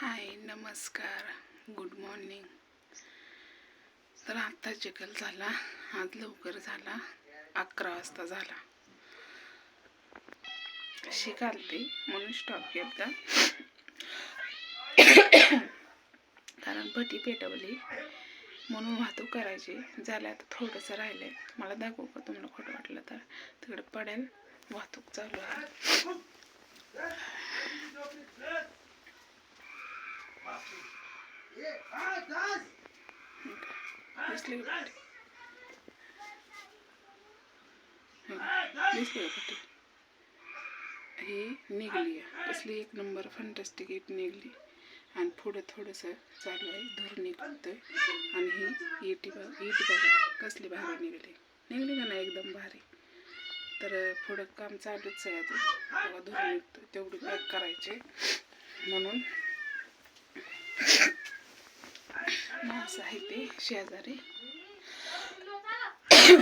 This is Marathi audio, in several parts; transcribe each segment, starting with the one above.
हाय, नमस्कार, गुड मॉर्निंग. तर आत्ता चिखल झाला, आज लवकर झाला, 11 वाजता झाला. शिकालते म्हणून स्टॉप घेतला, कारण भटी पेटवली म्हणून वाहतूक करायची झालं. आता थोडंसं राहिलंय, मला दाखवू का तुम्हाला खोटं वाटलं तर. तिकडे पडेल, वाहतूक चालू आहे. दिसली का पट्टी? दिसली का पट्टी? ही निघली आहे, कसली एक नंबर फंटास्टिक एक निघली. आणि पुढं थोडंसं चालू आहे, धूर निघतोय. आणि ही ईट बघा कसली भारी निघली का नाही, एकदम भारी. तर पुढं काम चालूच आहे अजून. बघा धूर निघतोय, तेवढी पॅक करायचे म्हणून. माणसं आहे ते शेजारी.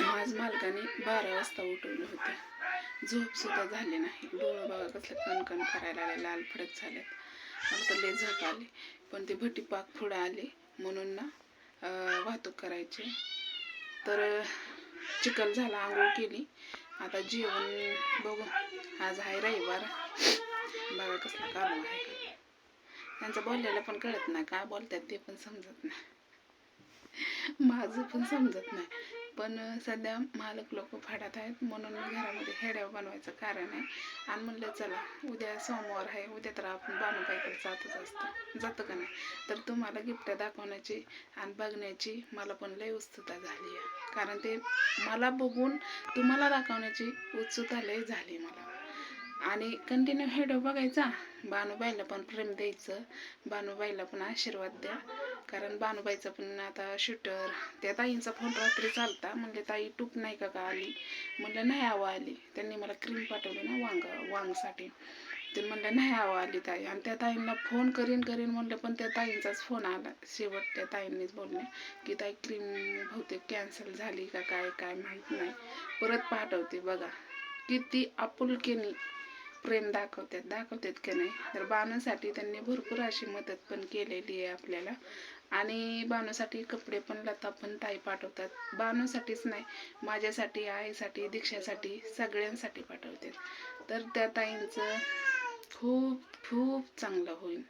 आज मालकाने 12 वाजता उठवलं होतं, झोप सुद्धा झाली नाही. डोळं बघा कसले कणकण करायला लागले, लाल फडक झालेत. मला तर लय झोप आली, पण ते भटी पाक पुढं आले म्हणून ना वाहतूक करायची. तर चिखल झाला, आंघोळ केली, आता जेवण बघू. आज आहे रविवार, बघा कसला कालवा आहे. त्यांचं बोललेलं पण कळत नाही, काय बोलतात ते पण समजत नाही, माझं पण समजत नाही. पण सध्या मालक लोक फाडत आहेत म्हणून मी घरामध्ये हेड्या बनवायचं कारण आहे. आणि म्हणलं चला उद्या सोमवार आहे, उद्या तर आपण बानूबाईकडे जातच असतं, जातं का नाही. तर तुम्हाला गिफ्ट दाखवण्याची आणि बघण्याची मला पण लय उत्सुकता झाली आहे, कारण ते मला बघून तुम्हाला दाखवण्याची उत्सुकता लय झाली मला. आणि कंटिन्यू व्हिडिओ बघायचा, बानूबाईला पण प्रेम द्यायचं, बानूबाईला पण आशीर्वाद द्या. कारण बानूबाईचा पण आता शूटर, त्या ताईंचा फोन रात्री चालता, म्हणले ताई टूप नाही का आली. म्हणलं नाही आवा आली, त्यांनी मला क्रीम पाठवली ना वांगसाठी. ते म्हणलं नाही आवा आली ताई. आणि त्या ताईंना फोन करीन म्हणलं, पण त्या ताईंचाच फोन आला. शेवट त्या ताईंनीच बोलले की ताई क्रीम बहुतेक कॅन्सल झाली का काय माहीत नाही, परत पाठवते. बघा किती आपुलकीने प्रेम दाखवतात का नाही. तर बानूसाठी त्यांनी भरपूर अशी मदत पण केलेली आहे आपल्याला. आणि बानूसाठी कपडे पण लता पण ताई पाठवतात. बानूसाठीच नाही, माझ्यासाठी, आईसाठी, दीक्षासाठी, सगळ्यांसाठी पाठवतात. तर त्या ताईंचं खूप खूप चांगलं होईल,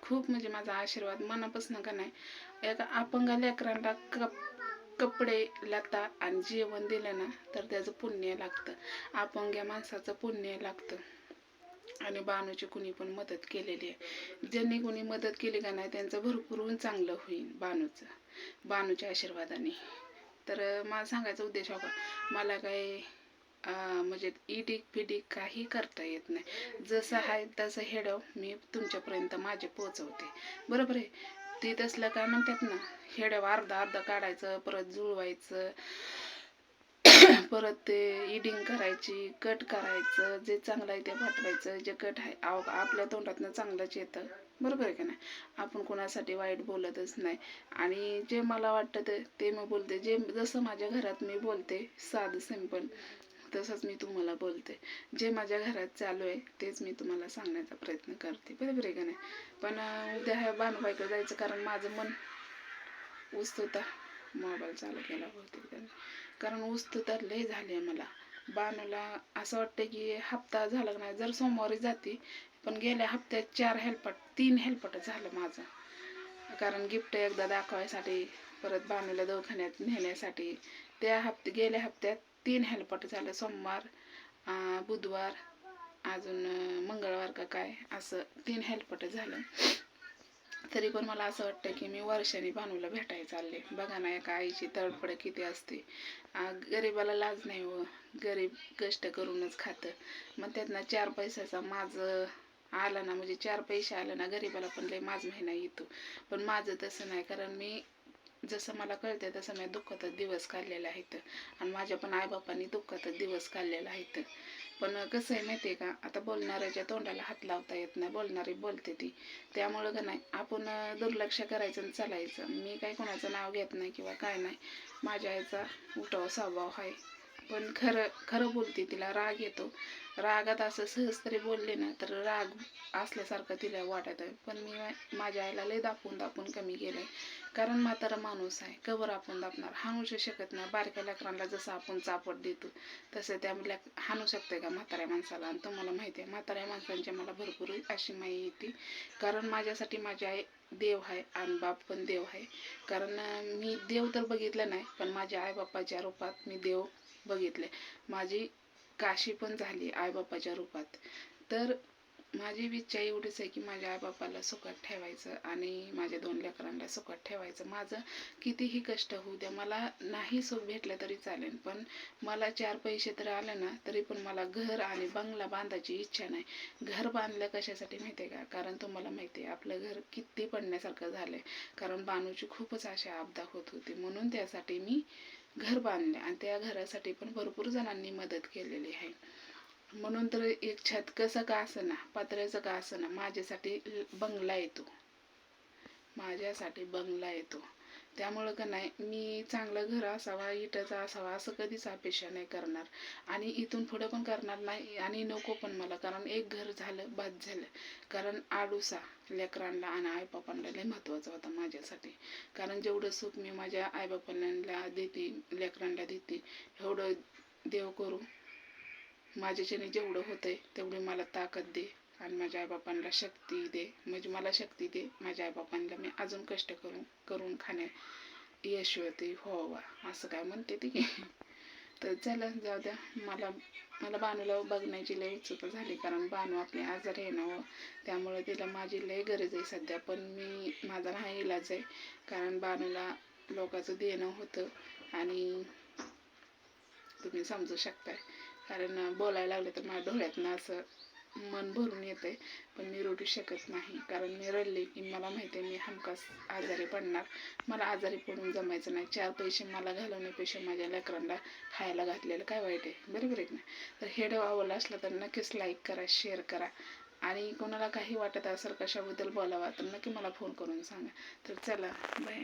खूप म्हणजे माझा आशीर्वाद मनापासून का नाही. एका अपंग लेकरांना कपडे लता आणि जेवण दिलं ना तर त्याचं पुण्य लागतं, अपंग्या माणसाचं पुण्य लागतं. आणि बानूची कुणी पण मदत केलेली आहे, ज्यांनी कुणी मदत केली का नाही त्यांचं भरपूर चांगलं होईल बानूच्या आशीर्वादाने. तर मला सांगायचा उद्देश होता, मला काय म्हणजे इडिक फिडिक काही करता येत नाही. जसं आहे तसं हेडव मी तुमच्यापर्यंत माझे पोचवते, बरोबर आहे. ते तसलं काय म्हणतात ना, हेडव अर्धा काढायचं, परत जुळवायचं, परत ते इडिंग करायची, कट करायचं, जे चांगलं आहे ते पाठवायचं. जे कट आहे आपल्या तोंडातनं चांगलंच येतं, बरोबर आहे का नाही. आपण कोणासाठी वाईट बोलतच नाही. आणि जे मला वाटतं ते मी बोलते, जे जसं माझ्या घरात मी बोलते साधं सिंपल, तसंच मी तुम्हाला बोलते. जे माझ्या घरात चालू आहे तेच मी तुम्हाला सांगण्याचा प्रयत्न करते, बरोबर आहे का नाही. पण उद्या ह्या बानूबाईकडे जायचं, कारण माझं मन उत्सुकता, मोबाईल चालू केला बहुतेक त्याने, कारण उत्सुकता लय झाली आहे मला. बानूला असं वाटतं की हप्ता झाला नाही, जर सोमवारी जाते, पण गेल्या हप्त्यात 3 हेलपट झालं माझं. कारण गिफ्ट एकदा दाखवायसाठी, परत बानूला दवाखान्यात नेण्यासाठी, गेल्या हप्त्यात 3 हेलपट झालं. सोमवार, बुधवार, अजून मंगळवार का काय, असं 3 हेलपट झालं. तरी पण मला असं वाटतं की मी वर्षाने बानूला भेटायला चालले. बघा ना, एका आईची तडफड किती असते. गरीबाला लाज नाही हो, गरीब कष्ट करूनच खातं. मग त्यातनं 4 पैशाचा माझं आला ना, म्हणजे 4 पैसे आले ना, गरीबाला पण लय माझ महिना येतो. पण माझं तसं नाही, कारण मी जसं मला कळतं तसं मी दुःखातच दिवस काढलेले आहेत. आणि माझ्या पण आईबापांनी दुःखातच दिवस काढलेले आहेत. पण कसं आहे माहिती आहे का, आता बोलणाऱ्याच्या तोंडाला हात लावता येत नाही, बोलणारी बोलते ती. त्यामुळं का नाही आपण दुर्लक्ष करायचं आणि चालायचं. मी काही कोणाचं नाव घेत नाही किंवा काय नाही. माझ्या आईचा उठाव स्वभाव आहे, पण खरं खरं बोलते, तिला राग येतो. रागात असं सहज तरी बोलले ना तर राग असल्यासारखं तिला वाटत आहे. पण मी माझ्या आईला लय दापून दापून कमी केलंय. कारण म्हातारा माणूस आहे, कवर आपण दाबणार, हाणूच शकत नाही. बारक्या लेकरांना जसं आपण चापट देतो तसं त्या हाणू शकते का म्हाताऱ्या माणसाला? आणि तुम्हाला माहिती आहे म्हाताऱ्या माणसांची मला भरपूर अशी माई येते. कारण माझ्यासाठी माझी आई देव आहे आणि बाप पण देव आहे. कारण मी देव तर बघितलं नाही, पण माझ्या आईबापाच्या रूपात मी देव बघितले. माझी काशी पण झाली आईबापाच्या रूपात. तर माझी इच्छा एवढीच आहे की माझ्या आईबापाला सुखात ठेवायचं आणि माझ्या 2 लेकरांना सुखात ठेवायचं. माझं कितीही कष्ट होऊ द्या, मला नाही सुख भेटलं तरी चालेल, पण मला 4 पैसे तर आले ना तरी पण मला घर आणि बंगला बांधायची इच्छा नाही. घर बांधलं कशासाठी माहिती आहे का? कारण तुम्हाला माहिती आहे आपलं घर किती पडण्यासारखं झालंय. कारण बानूची खूपच अशा आपदा होत होती, म्हणून त्यासाठी मी घर बांधले आणि त्या घरासाठी पण भरपूर जणांनी मदत केलेली आहे. म्हणून तर एक छत कसं का असना, पत्र्याचं का असना, माझ्यासाठी बंगला येतो, माझ्यासाठी बंगला येतो. त्यामुळं का नाही मी चांगलं घर असावा, इटाचा असावा असं कधीच अपेक्षा नाही करणार आणि इथून पुढं पण करणार नाही आणि नको पण मला. कारण एक घर झालं बाद झालं. कारण आडूसा लेकरांना आणि आईबापांना लय महत्त्वाचा होता माझ्यासाठी. कारण जेवढं सुख मी माझ्या आईबापांना देते, लेकरांना देते, एवढं देव करू माझ्याच्याने जेवढं होतंय तेवढी मला ताकद दे आणि माझ्या आईबापांना शक्ती दे. म्हणजे मला शक्ती दे, माझ्या आईबापांना मी अजून कष्ट करून खाण्यात यशस्वी व्हावा असं काय म्हणते ती. तर चला जाऊ द्या. मला मला बानूला बघण्याची लय उत्सुकता झाली. कारण बानू आपली आजारी आहे ना, त्यामुळे तिला माझी लय गरज आहे सध्या. पण माझा नाही इलाज आहे. कारण बानूला लोकांचं देणं होतं आणि तुम्ही समजू शकताय. कारण बोलायला लागले तर माझ्या डोळ्यातनं असं मन भरून येतंय, पण मी रडू शकत नाही. कारण मी रडले की मला माहिती आहे मी हमखास आजारी पडणार. मला आजारी पडून जमायचं नाही. 4 पैसे मला घालवण्यापेक्षा माझ्या लेकरांना खायला घातलेलं काय वाईट आहे, बरोबर आहे ना? तर हे आवडलं असलं तर नक्कीच लाईक करा, शेअर करा आणि कोणाला काही वाटत असेल कशाबद्दल बोलावा तर नक्की मला फोन करून सांगा. तर चला बाय.